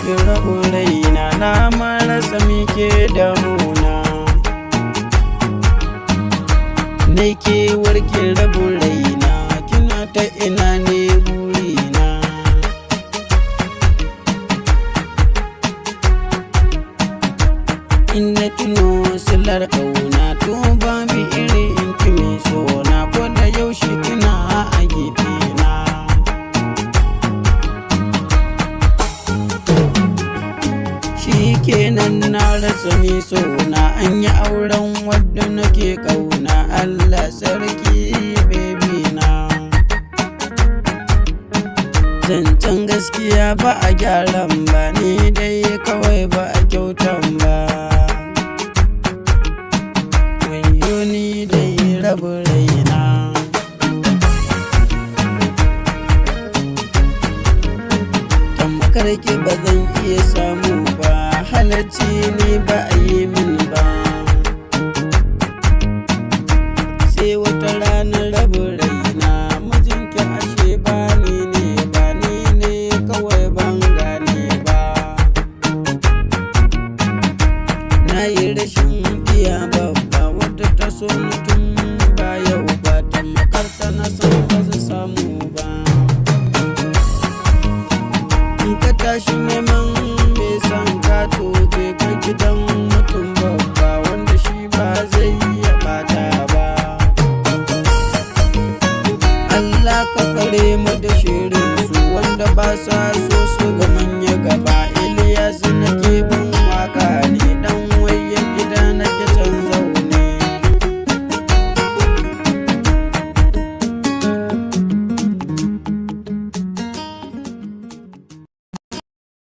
warke rabin raina na marasa mike damuna. Nai ke warke rabin raina kina ta ina ne burina. Inna tuno silar ƙauna to babu iri in ki mai sona ko da yaushe kina a gefena. Shikenan na rasa mai sona an yi auren wadda nake ƙauna. Allah sarki baby na. Zancen gaskiya ba a gyaran ba ni dai kawai ba a kyautan ba. Ni dai rabin raina. Tamkar ki ba zan iya samu ba, halacci ni ba a yi min ba. Sai wata ranar rabin raina mijinki ashe ba ni ne kawai ban gane ba. Na yi rashin biya babba wadda ta so mutum ba yau ba, tamkar ta na san ba zai samu ba. In ka tashi neman mai san ka to je ka gidan mutum babba wanda shi ba zai iya bata ba. Allah ka kare mu da shirin su wanda ba sa so